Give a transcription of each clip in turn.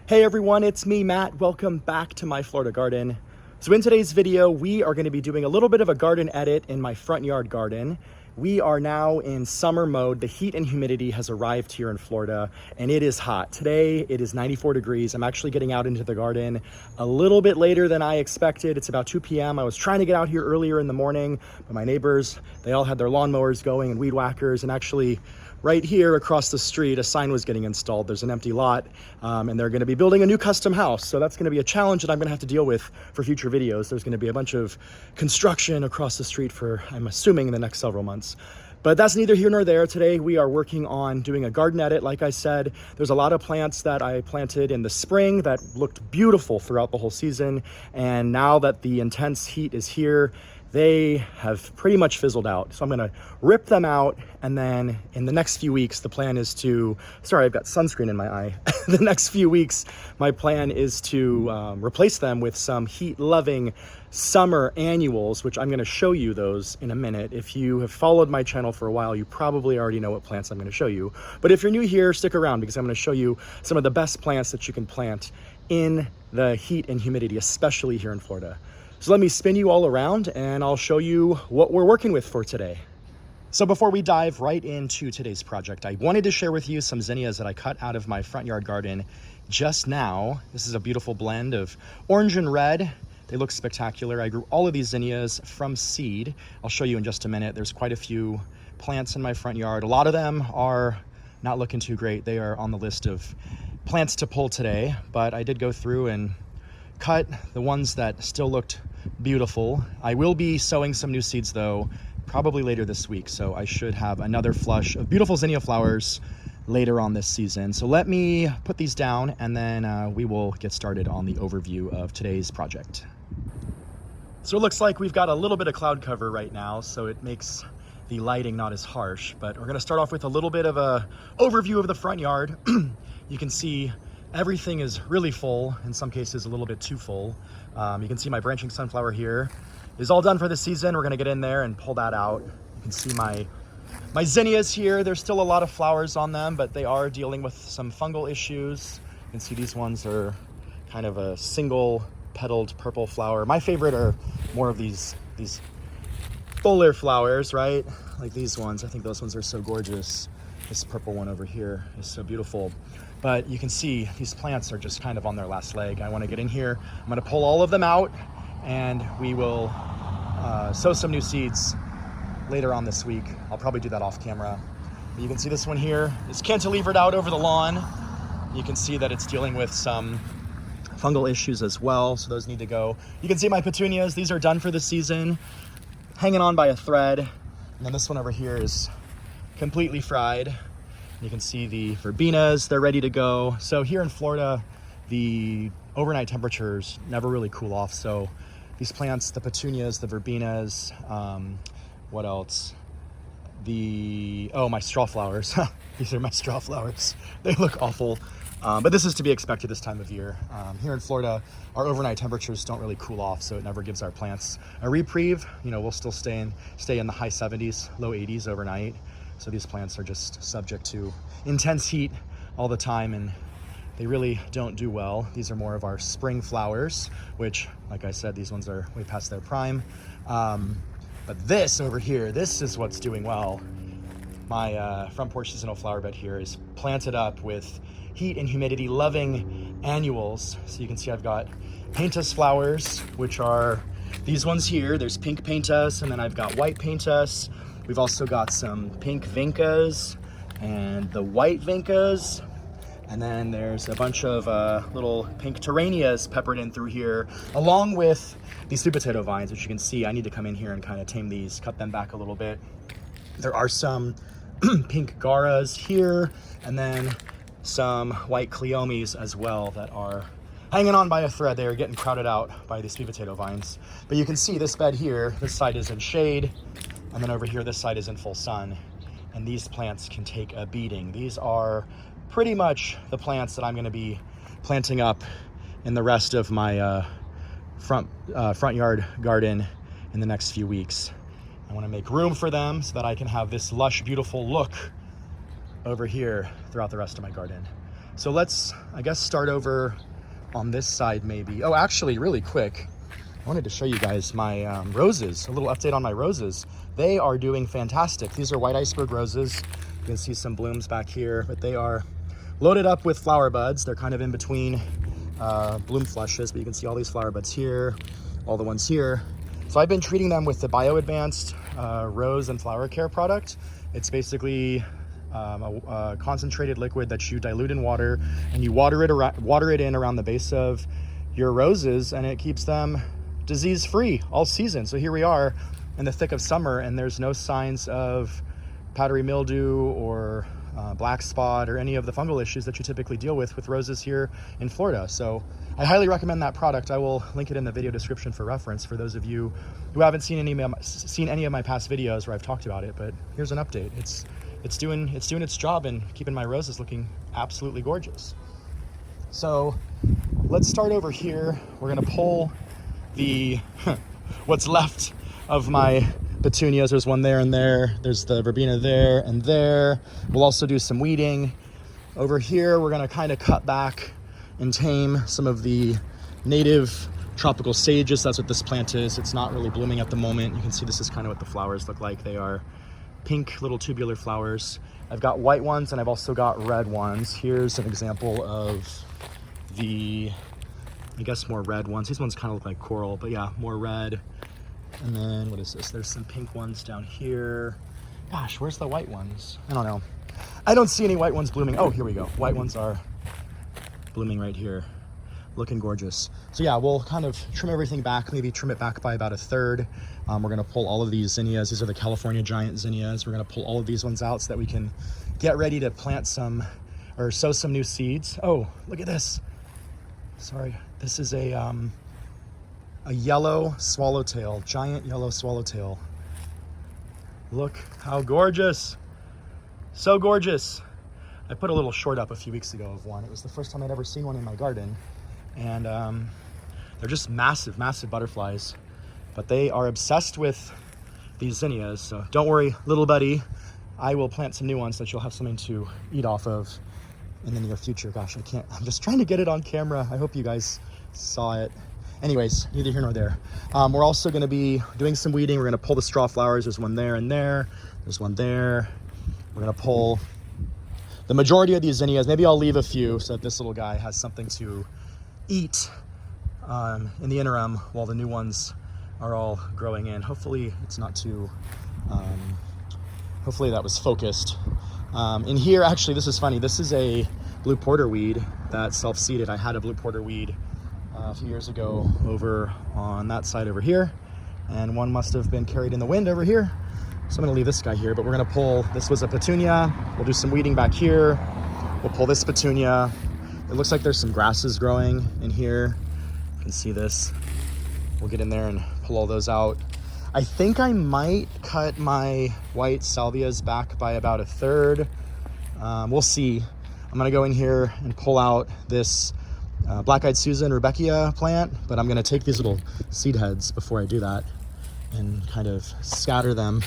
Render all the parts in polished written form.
Hey everyone, it's me, Matt. Welcome back to my Florida garden. So in today's video, we are going to be doing a little bit of a garden edit in my front yard garden. We are now in summer mode. The heat and humidity has arrived here in Florida and it is hot. Today it is 94 degrees. I'm actually getting out into the garden a little bit later than I expected. It's about 2 p.m. I was trying to get out here earlier in the morning, but my neighbors, they all had their lawnmowers going and weed whackers, and actually right here across the street, a sign was getting installed. There's an empty lot and they're gonna be building a new custom house. So that's gonna be a challenge that I'm gonna have to deal with for future videos. There's gonna be a bunch of construction across the street for, I'm assuming, in the next several months. But that's neither here nor there. Today we are working on doing a garden edit. Like I said, there's a lot of plants that I planted in the spring that looked beautiful throughout the whole season. And now that the intense heat is here, they have pretty much fizzled out. So I'm gonna rip them out, and then in the next few weeks, the plan is to, sorry, I've got sunscreen in my eye. The next few weeks, my plan is to replace them with some heat-loving summer annuals, which I'm gonna show you those in a minute. If you have followed my channel for a while, you probably already know what plants I'm gonna show you. But if you're new here, stick around because I'm gonna show you some of the best plants that you can plant in the heat and humidity, especially here in Florida. So let me spin you all around and I'll show you what we're working with for today. So before we dive right into today's project, I wanted to share with you some zinnias that I cut out of my front yard garden just now. This is a beautiful blend of orange and red. They look spectacular. I grew all of these zinnias from seed. I'll show you in just a minute. There's quite a few plants in my front yard. A lot of them are not looking too great. They are on the list of plants to pull today, but I did go through and cut the ones that still looked beautiful. I will be sowing some new seeds though, probably later this week. So I should have another flush of beautiful zinnia flowers later on this season. So let me put these down and then we will get started on the overview of today's project. So it looks like we've got a little bit of cloud cover right now, so it makes the lighting not as harsh, but we're gonna start off with a little bit of a overview of the front yard. You can see everything is really full, in some cases a little bit too full. You can see my branching sunflower here is all done for the season. We're gonna get in there and pull that out. You can see my zinnias here. There's still a lot of flowers on them, but they are dealing with some fungal issues. You can see these ones are kind of a single petaled purple flower. My favorite are more of these fuller flowers, right? Like these ones. I think those ones are so gorgeous. This purple one over here is so beautiful. But you can see these plants are just kind of on their last leg. I want to get in here. I'm going to pull all of them out and we will sow some new seeds later on this week. I'll probably do that off camera. But you can see this one here is cantilevered out over the lawn. You can see that it's dealing with some fungal issues as well, so those need to go. You can see my petunias. These are done for the season, hanging on by a thread. And then this one over here is completely fried. You can see the Verbenas, they're ready to go. So here in Florida, the overnight temperatures never really cool off. So these plants, the petunias, the Verbenas, what else? My Strawflowers. These are my Strawflowers. They look awful, but this is to be expected this time of year. Here in Florida, our overnight temperatures don't really cool off, so it never gives our plants a reprieve. You know, we'll still stay in the high 70s, low 80s overnight. So these plants are just subject to intense heat all the time and they really don't do well. These are more of our spring flowers, which, like I said, these ones are way past their prime. But this over here, this is what's doing well. My front porch seasonal flower bed here is planted up with heat and humidity loving annuals. So you can see I've got Pentas flowers, which are these ones here. There's pink Pentas and then I've got white Pentas. We've also got some pink Vincas and the white Vincas. And then there's a bunch of little pink Terranias peppered in through here, along with these sweet potato vines, which you can see I need to come in here and kind of tame these, cut them back a little bit. There are some pink Gauras here, and then some white Cleomes as well that are hanging on by a thread. They are getting crowded out by these sweet potato vines. But you can see this bed here, this side is in shade, and then over here, this side is in full sun. And these plants can take a beating. These are pretty much the plants that I'm gonna be planting up in the rest of my front yard garden in the next few weeks. I wanna make room for them so that I can have this lush, beautiful look over here throughout the rest of my garden. So let's, I guess, start over on this side maybe. Oh, actually, really quick, I wanted to show you guys my roses, a little update on my roses. They are doing fantastic. These are white iceberg roses. You can see some blooms back here, but they are loaded up with flower buds. They're kind of in between bloom flushes, but you can see all these flower buds here, all the ones here. So I've been treating them with the Bio Advanced Rose and Flower Care product. It's basically a concentrated liquid that you dilute in water, and you water it in around the base of your roses, and it keeps them disease-free all season. So here we are in the thick of summer, and there's no signs of powdery mildew or black spot or any of the fungal issues that you typically deal with roses here in Florida. So I highly recommend that product. I will link it in the video description for reference for those of you who haven't seen any of my past videos where I've talked about it. But here's an update. It's doing its job and keeping my roses looking absolutely gorgeous. So let's start over here. We're gonna pull the what's left of my petunias. There's one there and there. There's the verbena there and there. We'll also do some weeding. Over here, we're gonna kind of cut back and tame some of the native tropical sages. That's what this plant is. It's not really blooming at the moment. You can see this is kind of what the flowers look like. They are pink little tubular flowers. I've got white ones and I've also got red ones. Here's an example of the, I guess, more red ones. These ones kind of look like coral, but yeah, more red. And then what is this? There's some pink ones down here. Gosh, where's the white ones? I don't know. I don't see any white ones blooming. Oh, here we go. White ones are blooming right here. Looking gorgeous. So yeah, we'll kind of trim everything back, maybe trim it back by about 1/3. We're gonna pull all of these zinnias. These are the California giant zinnias. We're gonna pull all of these ones out so that we can get ready to plant some, or sow some new seeds. Oh, look at this. Sorry, this is a yellow swallowtail, giant yellow swallowtail. Look how gorgeous. So gorgeous. I put a little short up a few weeks ago of one. It was the first time I'd ever seen one in my garden. And they're just massive, massive butterflies. But they are obsessed with these zinnias. So don't worry, little buddy. I will plant some new ones that you'll have something to eat off of in the near future. Gosh, I'm just trying to get it on camera. I hope you guys saw it. Anyways, neither here nor there. We're also gonna be doing some weeding. We're gonna pull the Strawflowers. There's one there and there. There's one there. We're gonna pull the majority of these zinnias. Maybe I'll leave a few so that this little guy has something to eat in the interim while the new ones are all growing in. Hopefully it's not too, hopefully that was focused. In here, actually, this is funny. This is a blue porterweed that's self-seeded. I had a blue porterweed a few years ago over on that side over here, and one must have been carried in the wind over here. So I'm gonna leave this guy here, but we're gonna pull, this was a petunia. We'll do some weeding back here. We'll pull this petunia. It looks like there's some grasses growing in here. You can see this. We'll get in there and pull all those out. I think I might cut my white salvias back by about 1/3. We'll see. I'm gonna go in here and pull out this black-eyed Susan Rudbeckia plant, but I'm gonna take these little seed heads before I do that and kind of scatter them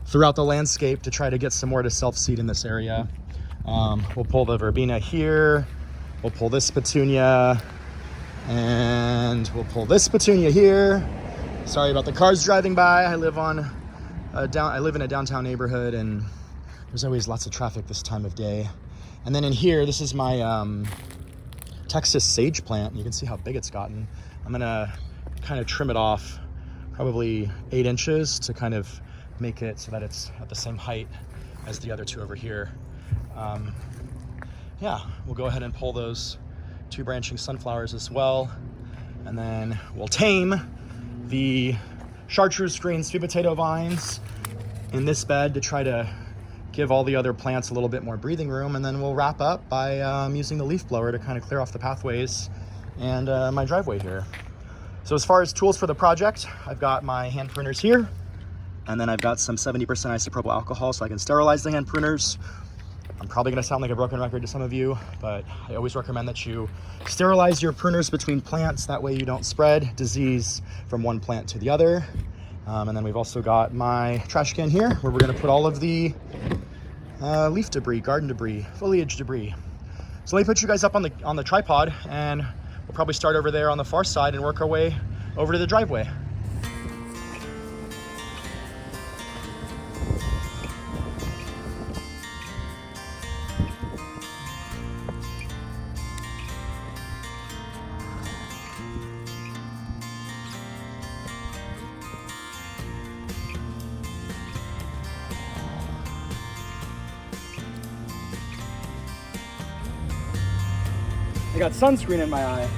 throughout the landscape to try to get some more to self-seed in this area. We'll pull the verbena here. We'll pull this petunia, and we'll pull this petunia here. Sorry about the cars driving by. I live in a downtown neighborhood, and there's always lots of traffic this time of day. And then in here, this is my Texas sage plant. You can see how big it's gotten. I'm gonna kind of trim it off probably 8 inches to kind of make it so that it's at the same height as the other two over here. Yeah, we'll go ahead and pull those 2 branching sunflowers as well. And then we'll tame the chartreuse green sweet potato vines in this bed to try to give all the other plants a little bit more breathing room. And then we'll wrap up by using the leaf blower to kind of clear off the pathways and my driveway here. So as far as tools for the project, I've got my hand pruners here, and then I've got some 70% isopropyl alcohol so I can sterilize the hand pruners. I'm probably gonna sound like a broken record to some of you, but I always recommend that you sterilize your pruners between plants. That way you don't spread disease from one plant to the other. And then we've also got my trash can here where we're gonna put all of the leaf debris, garden debris, foliage debris. So let me put you guys up on the tripod, and we'll probably start over there on the far side and work our way over to the driveway. I got sunscreen in my eye.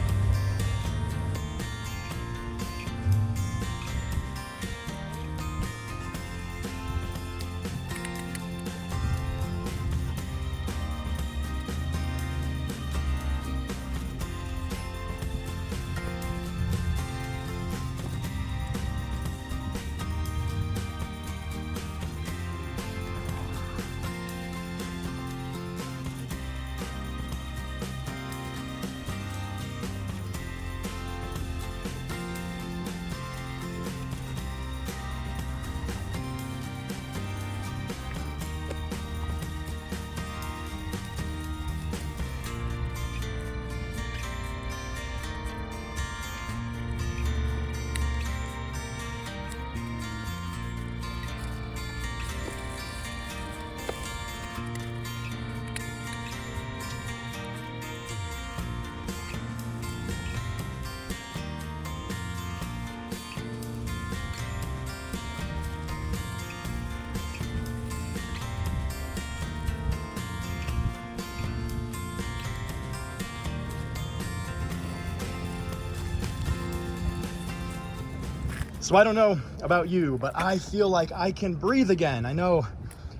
So I don't know about you, but I feel like I can breathe again. I know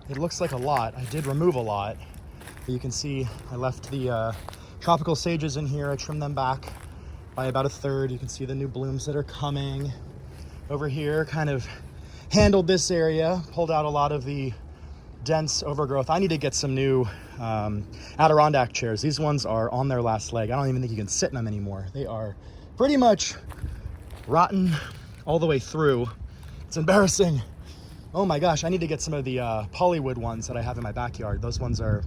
it looks like a lot. I did remove a lot. But you can see I left the tropical sages in here. I trimmed them back by about 1/3. You can see the new blooms that are coming. Over here, kind of handled this area, pulled out a lot of the dense overgrowth. I need to get some new Adirondack chairs. These ones are on their last leg. I don't even think you can sit in them anymore. They are pretty much rotten all the way through. It's embarrassing. Oh my gosh, I need to get some of the polywood ones that I have in my backyard. Those ones are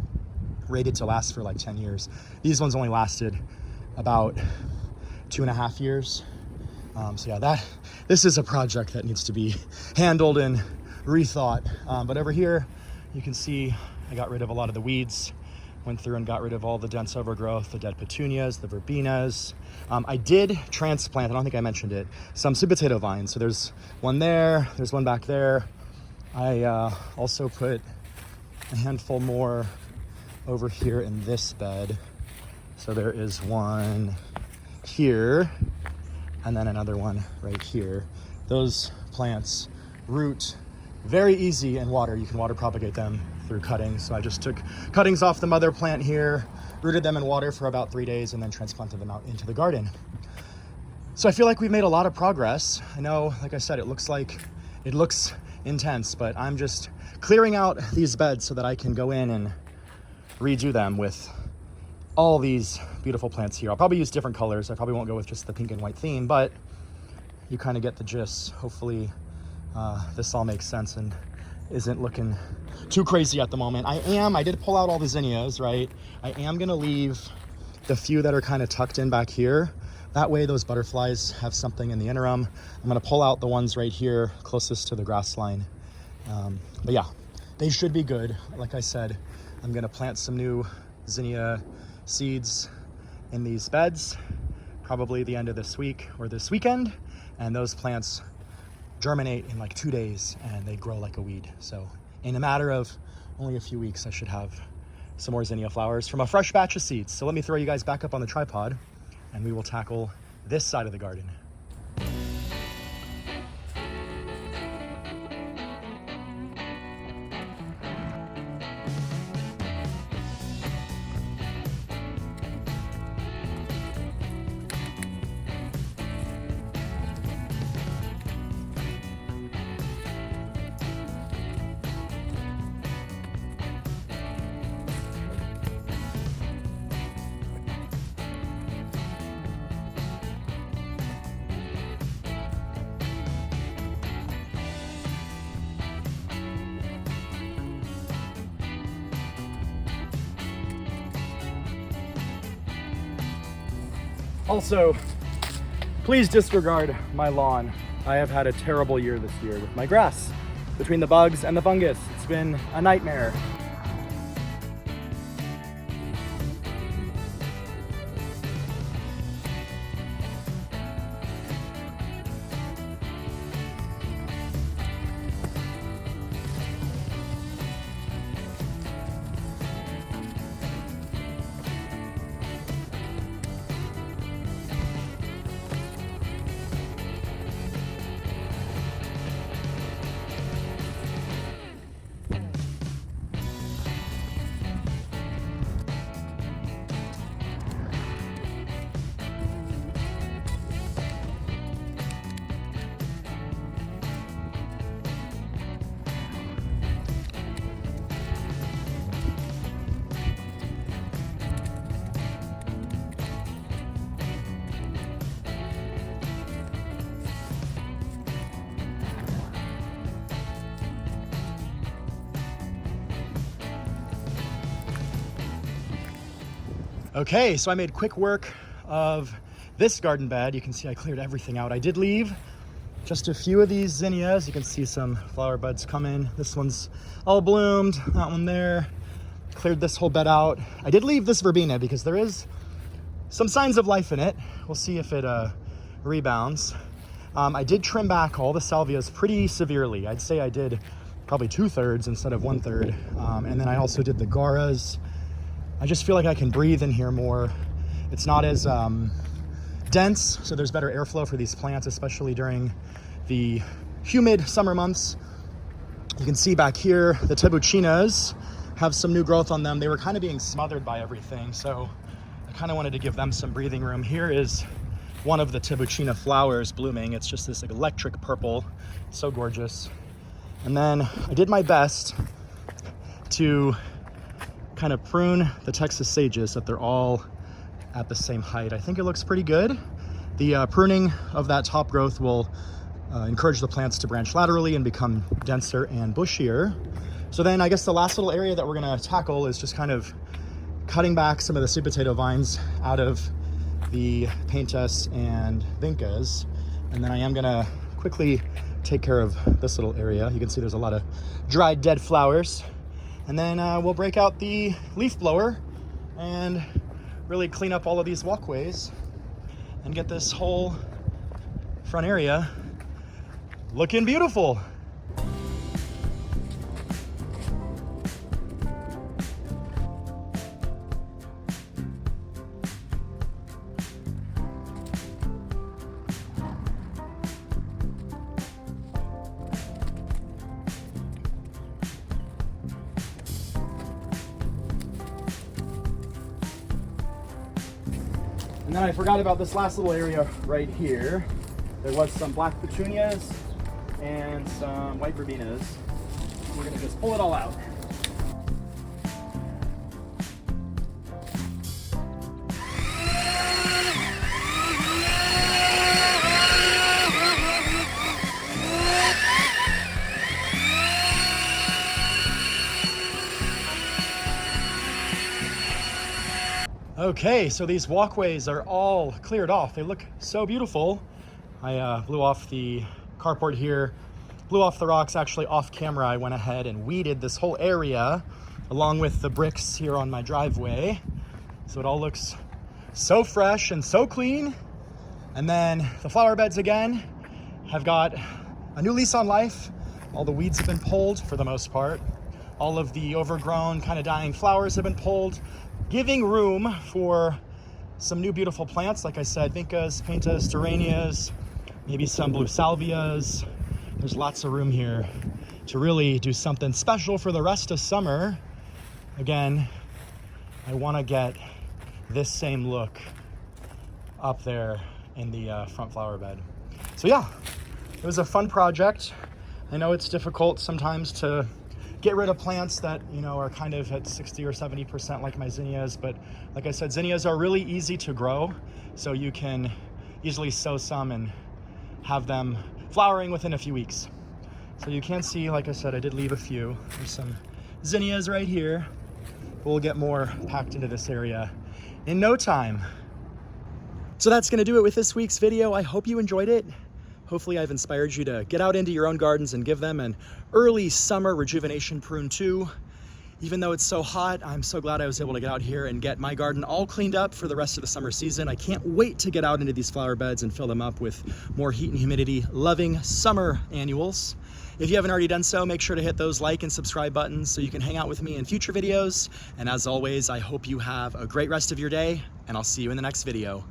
rated to last for like 10 years. These ones only lasted about 2.5 years. So yeah, this is a project that needs to be handled and rethought. But over here, you can see I got rid of a lot of the weeds, went through and got rid of all the dense overgrowth, the dead petunias, the verbenas. I did transplant, I don't think I mentioned it, some sweet potato vines. So there's one there, there's one back there. I also put a handful more over here in this bed. So there is one here, and then another one right here. Those plants root very easy in water. You can water propagate them through cuttings. So I just took cuttings off the mother plant here, rooted them in water for about 3 days, and then transplanted them out into the garden. So I feel like we've made a lot of progress. I know, like I said, it looks intense, but I'm just clearing out these beds so that I can go in and redo them with all these beautiful plants here. I'll probably use different colors. I probably won't go with just the pink and white theme, but you kind of get the gist. Hopefully this all makes sense and isn't looking too crazy at the moment. I did pull out all the zinnias, right? I am gonna leave the few that are kind of tucked in back here. That way those butterflies have something in the interim. I'm gonna pull out the ones right here closest to the grass line. But yeah, they should be good. Like I said, I'm gonna plant some new zinnia seeds in these beds, probably the end of this week or this weekend. And those plants germinate in like 2 days and they grow like a weed. So in a matter of only a few weeks, I should have some more zinnia flowers from a fresh batch of seeds. So let me throw you guys back up on the tripod and we will tackle this side of the garden. Also, please disregard my lawn. I have had a terrible year this year with my grass. Between the bugs and the fungus, it's been a nightmare. Okay, so I made quick work of this garden bed. You can see I cleared everything out. I did leave just a few of these zinnias. You can see some flower buds come in. This one's all bloomed, that one there. Cleared this whole bed out. I did leave this verbena because there is some signs of life in it. We'll see if it rebounds. I did trim back all the salvias pretty severely. I'd say I did probably 2/3 instead of 1/3. And then I also did the Gauras. I just feel like I can breathe in here more. It's not as dense, so there's better airflow for these plants, especially during the humid summer months. You can see back here, the Supertunias have some new growth on them. They were kind of being smothered by everything, so I kind of wanted to give them some breathing room. Here is one of the Supertunia flowers blooming. It's just this like electric purple, so gorgeous. And then I did my best to kind of prune the Texas sages so that they're all at the same height. I think it looks pretty good. The pruning of that top growth will encourage the plants to branch laterally and become denser and bushier. So then I guess the last little area that we're gonna tackle is just kind of cutting back some of the sweet potato vines out of the Pentas and Vincas. And then I am gonna quickly take care of this little area. You can see there's a lot of dried dead flowers. And then we'll break out the leaf blower and really clean up all of these walkways and get this whole front area looking beautiful. And then I forgot about this last little area right here. There was some black petunias and some white verbenas. We're gonna just pull it all out. Okay, so these walkways are all cleared off. They look so beautiful. I blew off the carport here, blew off the rocks. Actually off camera, I went ahead and weeded this whole area along with the bricks here on my driveway. So it all looks so fresh and so clean. And then the flower beds again have got a new lease on life. All the weeds have been pulled for the most part. All of the overgrown, kind of dying flowers have been pulled, giving room for some new beautiful plants. Like I said, Vincas, Pentas, Strawflowers, maybe some blue Salvias. There's lots of room here to really do something special for the rest of summer. Again, I want to get this same look up there in the front flower bed. So yeah, it was a fun project. I know it's difficult sometimes to get rid of plants that, you know, are kind of at 60 or 70% like my zinnias, but like I said, zinnias are really easy to grow, so you can easily sow some and have them flowering within a few weeks. So you can see, like I said, I did leave a few. There's some zinnias right here. We'll get more packed into this area in no time. So that's gonna do it with this week's video. I hope you enjoyed it. Hopefully I've inspired you to get out into your own gardens and give them an early summer rejuvenation prune too. Even though it's so hot, I'm so glad I was able to get out here and get my garden all cleaned up for the rest of the summer season. I can't wait to get out into these flower beds and fill them up with more heat and humidity loving summer annuals. If you haven't already done so, make sure to hit those like and subscribe buttons so you can hang out with me in future videos. And as always, I hope you have a great rest of your day, and I'll see you in the next video.